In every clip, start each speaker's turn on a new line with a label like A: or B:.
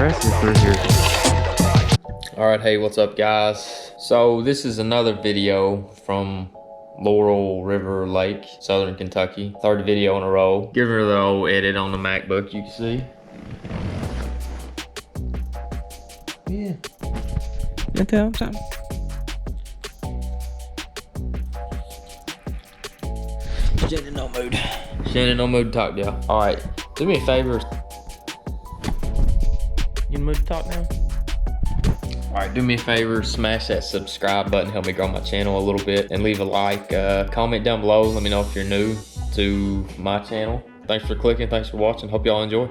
A: impressive for here.
B: Alright, hey, what's up guys? So this is another video from Laurel River Lake, Southern Kentucky. Third video in a row. Give her the old edit on the MacBook, you can see. Yeah.
A: You tell him something.
B: She in no mood. She in no mood to talk to y'all. Alright, do me a favor. You in the mood to talk now? Alright, do me a favor, smash that subscribe button, help me grow my channel a little bit, and leave a like, comment down below, let me know if you're new to my channel. Thanks for clicking, thanks for watching, hope y'all enjoy.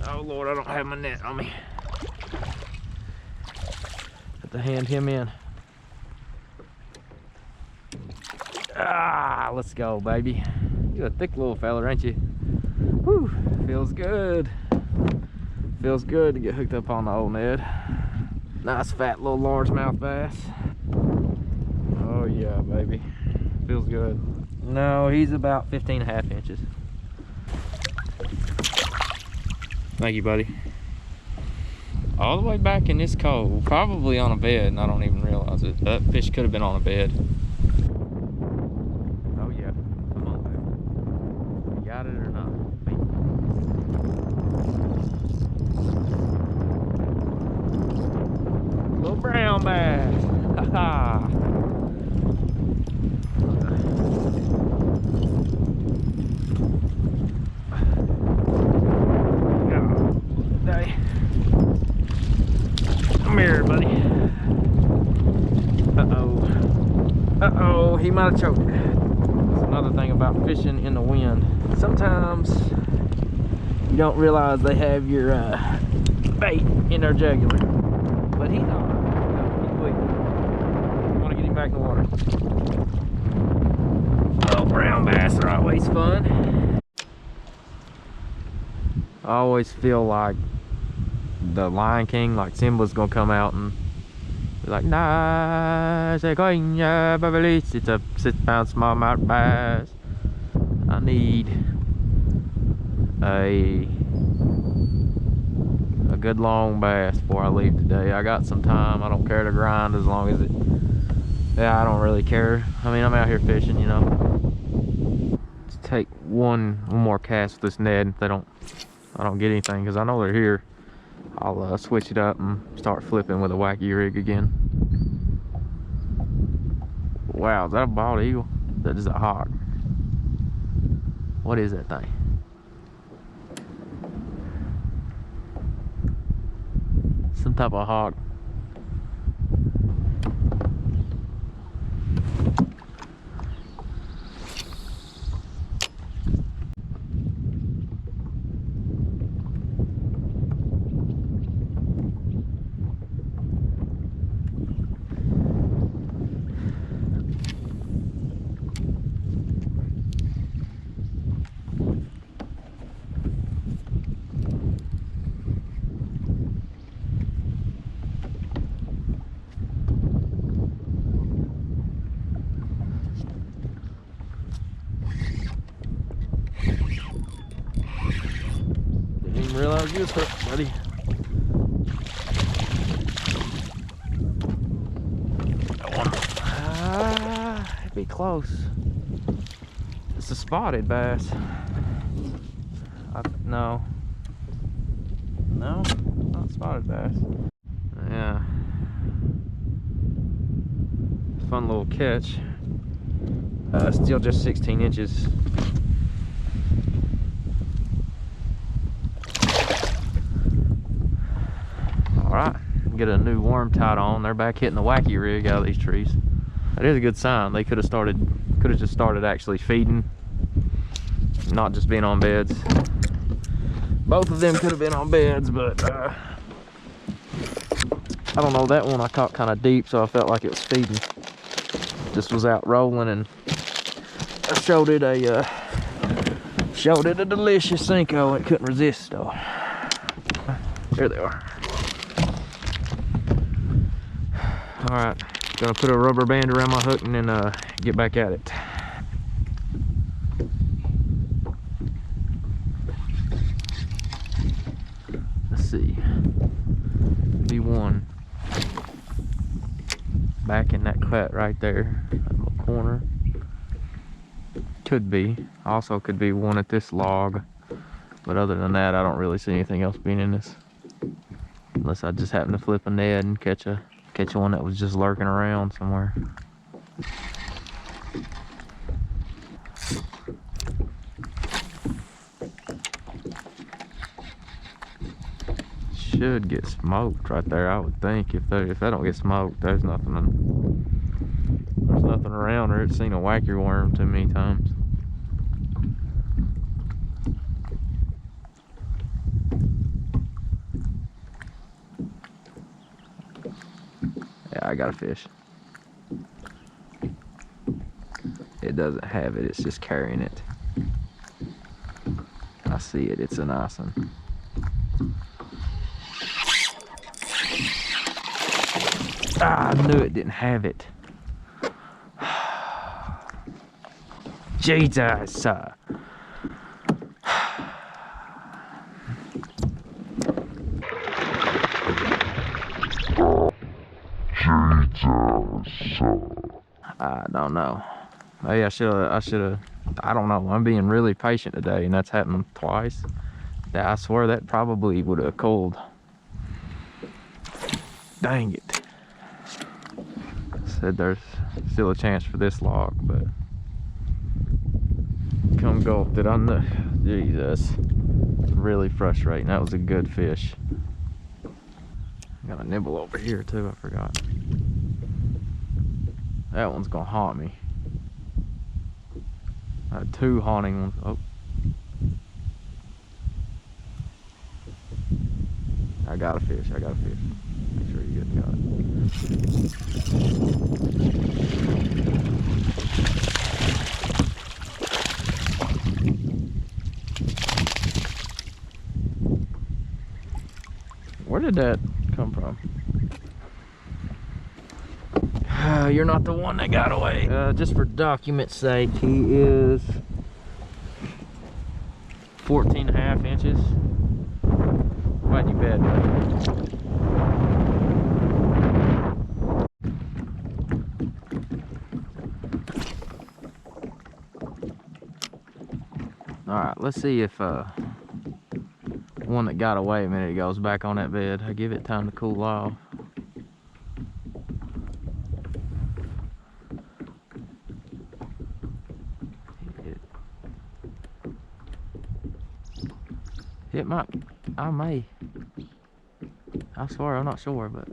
B: Oh Lord, I don't have my net on me. Have to hand him in. Ah, let's go, baby. You're a thick little fella, ain't you? Whew, feels good. Feels good to get hooked up on the old Ned. Nice fat little largemouth bass. Oh yeah, baby. Feels good. No, he's about 15.5 inches. Thank you, buddy. All the way back in this cove, probably on a bed, and I don't even realize it. That fish could have been on a bed. Oh yeah, come on, baby. You got it or not? Little brown bass. Ha ha. Come here, buddy. Uh-oh, he might have choked. That's another thing about fishing in the wind. Sometimes you don't realize they have your bait in their jugular. But he's all right. He's weak. I want to get him back in the water. Oh, brown bass are always fun. I always feel like the Lion King, like Simba's gonna come out and be like, nice, it's a 6-pound smallmouth bass. I need a good long bass before I leave today. I got some time. I don't care to grind as long as it, yeah, I don't really care. I mean, I'm out here fishing, you know. Just take one more cast with this Ned. If I don't get anything, because I know they're here, I'll switch it up and start flipping with a wacky rig again. Wow, is that a bald eagle? That is a hawk. What is that thing? Some type of hawk. Realize you was hooked, buddy. It'd be close. It's a spotted bass. No, not spotted bass. Yeah, fun little catch. Still just 16 inches. Alright, get a new worm tied on. They're back hitting the wacky rig out of these trees. That is a good sign. They could have just started actually feeding, not just being on beds. Both of them could have been on beds, but I don't know, that one I caught kind of deep, so I felt like it was feeding. Just was out rolling, and I showed it a delicious Cinco. It couldn't resist though. There they are. All right, gonna put a rubber band around my hook and then get back at it. Let's see. Be one back in that cut right there, that little corner. Could be. Also could be one at this log. But other than that, I don't really see anything else being in this. Unless I just happen to flip a Ned and catch one that was just lurking around somewhere. Should get smoked right there, I would think. If they don't get smoked, there's nothing around her. It's seen a wacky worm too many times. Yeah, I got a fish. It doesn't have it, it's just carrying it. I see it, it's a nice one. Ah, I knew it didn't have it. Jesus. I don't know. Hey, I should have, I don't know. I'm being really patient today, and that's happened twice. Yeah, I swear that probably would have cooled. Dang it. Said there's still a chance for this log, but come gulped it on the, Jesus. Really frustrating. That was a good fish. Got a nibble over here too, I forgot. That one's gonna haunt me. I had two haunting ones. Oh. I got a fish, I got a fish. Make sure you got it. Where did that come from? You're not the one that got away. Just for document's sake, he is 14.5 inches. Why'd you bet? Alright, let's see if one that got away a minute ago is back on that bed. I give it time to cool off. It might, I may. I swear, I'm not sure, but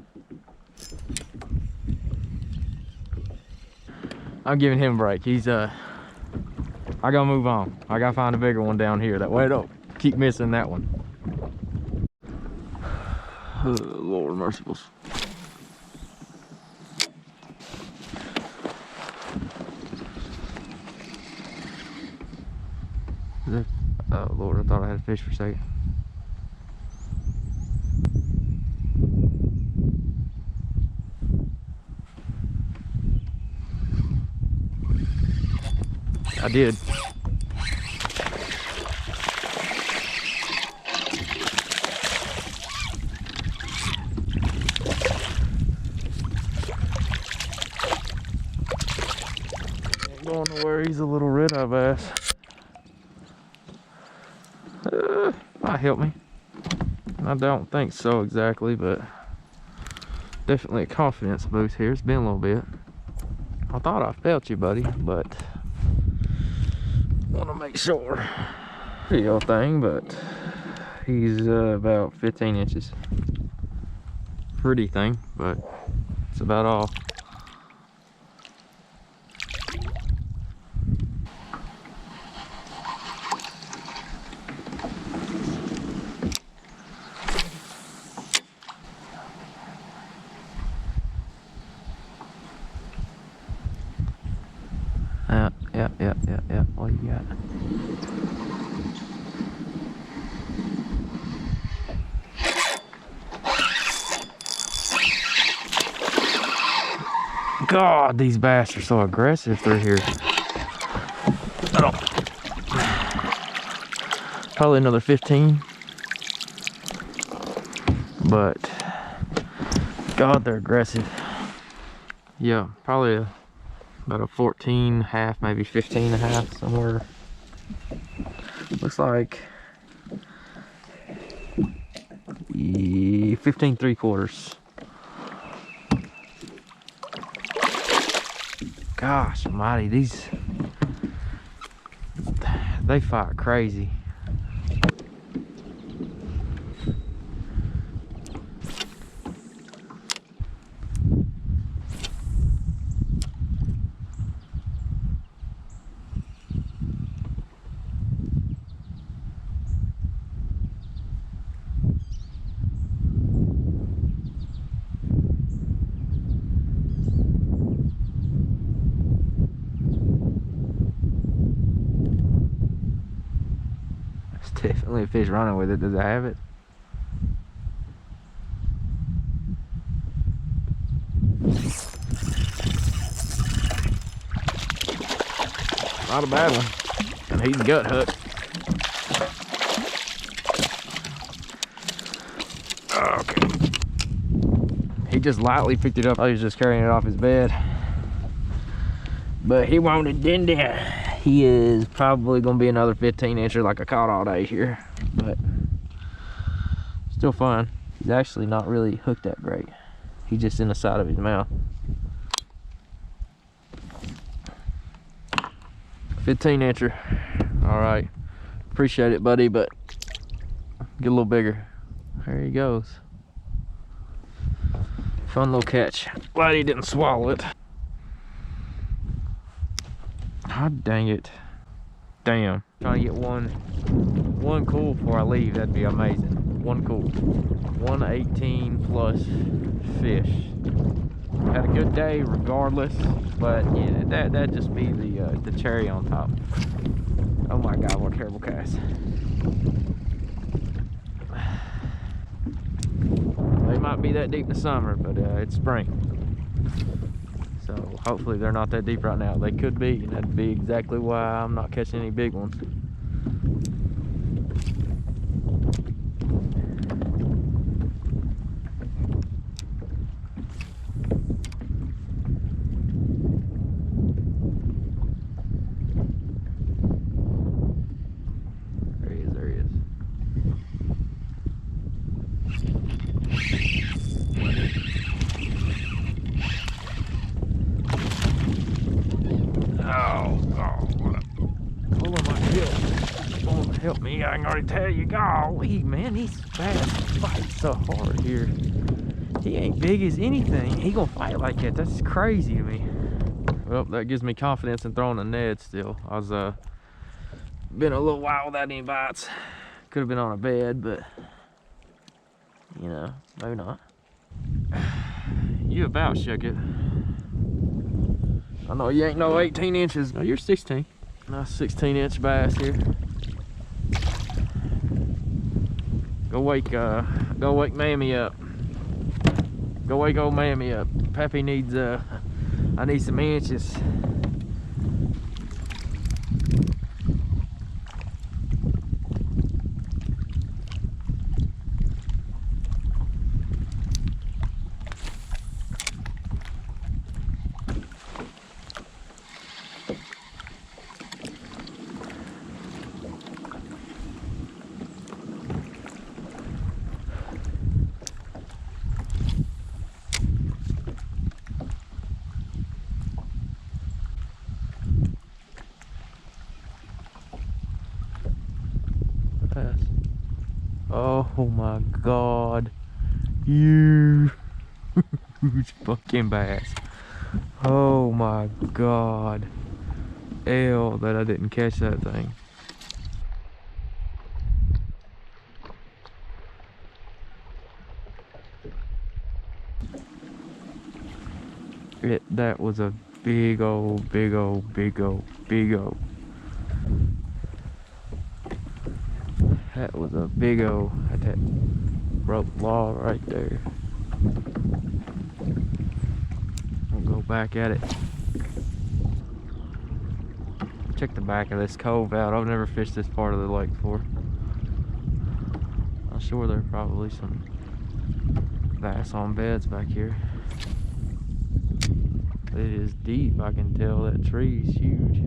B: I'm giving him a break. He's I gotta move on. I gotta find a bigger one down here. That way I don't keep missing that one. Oh, Lord merciful. Oh Lord, I thought I had a fish for a second. I did. Ain't going nowhere. He's a little red-eye bass. Might help me. I don't think so exactly, but definitely a confidence boost here. It's been a little bit. I thought I felt you, buddy, but want to make sure. Real thing, but he's about 15 inches. Pretty thing, but it's about all. What you got? God, these bass are so aggressive through here. Oh. Probably another 15. But God, they're aggressive. Yeah, probably about a 14.5, maybe 15.5, somewhere. Looks like 15.75. Gosh almighty, these, they fight crazy. It's definitely a fish running with it. Does it have it? Not a bad one. And he's gut hooked. Okay. He just lightly picked it up. I was just carrying it off his bed. But he wanted in there. He is probably gonna be another 15-incher like I caught all day here. But still fun. He's actually not really hooked that great. He's just in the side of his mouth. 15-incher. All right. Appreciate it, buddy, but get a little bigger. There he goes. Fun little catch. Glad he didn't swallow it. God dang it. Damn. Trying to get one cool before I leave. That'd be amazing. One cool. 118 plus fish. Had a good day regardless, but yeah, that'd just be the cherry on top. Oh my God, what a terrible cast. They might be that deep in the summer, but it's spring. So hopefully they're not that deep right now. They could be, and that'd be exactly why I'm not catching any big ones. There he is, there he is. Help me, I can already tell you. Golly, man, these bass fight so hard here. He ain't big as anything. He gonna fight like that. That's crazy to me. Well, that gives me confidence in throwing a Ned still. I was been a little while without any bites. Could have been on a bed, but you know, maybe not. You about shook it. I know you ain't no 18 inches. No, you're 16. Nice 16-inch bass here. Go wake Mammy up. Go wake old Mammy up. Pappy needs I need some inches. Oh my God, huge fucking bass. Oh my God, L that I didn't catch that thing. That was a big old. That was a big O. That broke law right there. We'll go back at it. Check the back of this cove out. I've never fished this part of the lake before. I'm sure there are probably some bass on beds back here. It is deep, I can tell. That tree's huge.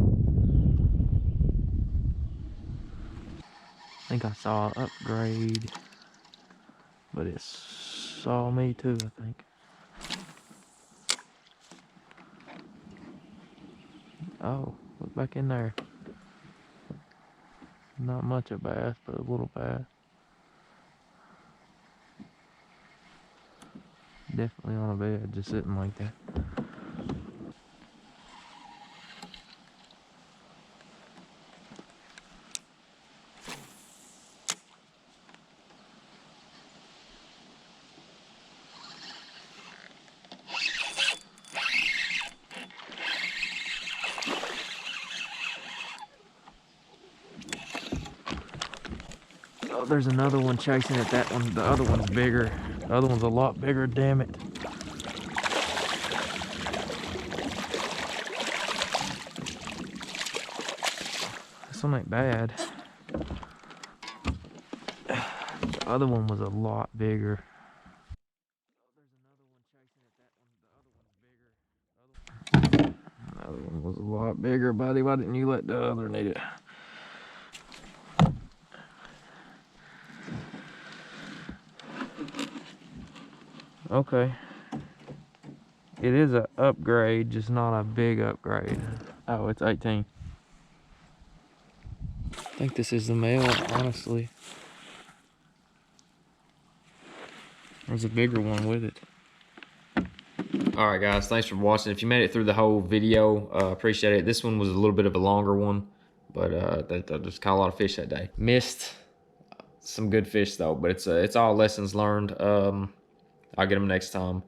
B: I think I saw an upgrade, but it saw me too, I think. Oh, look back in there. Not much of bass, but a little bass. Definitely on a bed, just sitting like that. Oh, there's another one chasing it. That one, the other one's bigger. The other one's a lot bigger, damn it. This one ain't bad. The other one was a lot bigger. The other one was a lot bigger, buddy. Why didn't you let the other need it? Okay. It is an upgrade, just not a big upgrade. Oh, it's 18. I think this is the male, honestly. There's a bigger one with it. Alright guys, thanks for watching. If you made it through the whole video, appreciate it. This one was a little bit of a longer one, but I just caught a lot of fish that day. Missed some good fish though, but it's all lessons learned. I'll get them next time.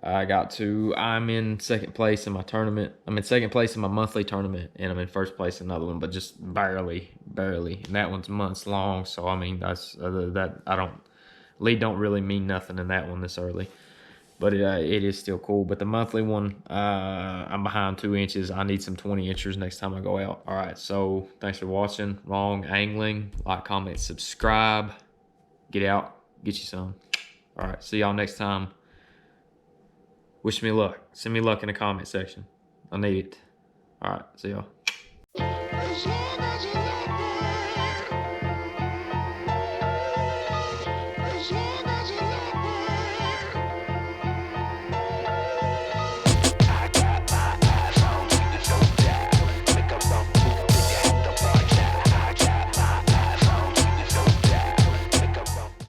B: I'm in second place in my tournament. I'm in second place in my monthly tournament, and I'm in first place in another one, but just barely. And that one's months long, so I mean, lead don't really mean nothing in that one this early. But it is still cool. But the monthly one, I'm behind 2 inches. I need some 20 inchers next time I go out. All right, so thanks for watching. Wrong Angling. Like, comment, subscribe. Get out, get you some. All right, see y'all next time. Wish me luck. Send me luck in the comment section. I need it. All right, see y'all.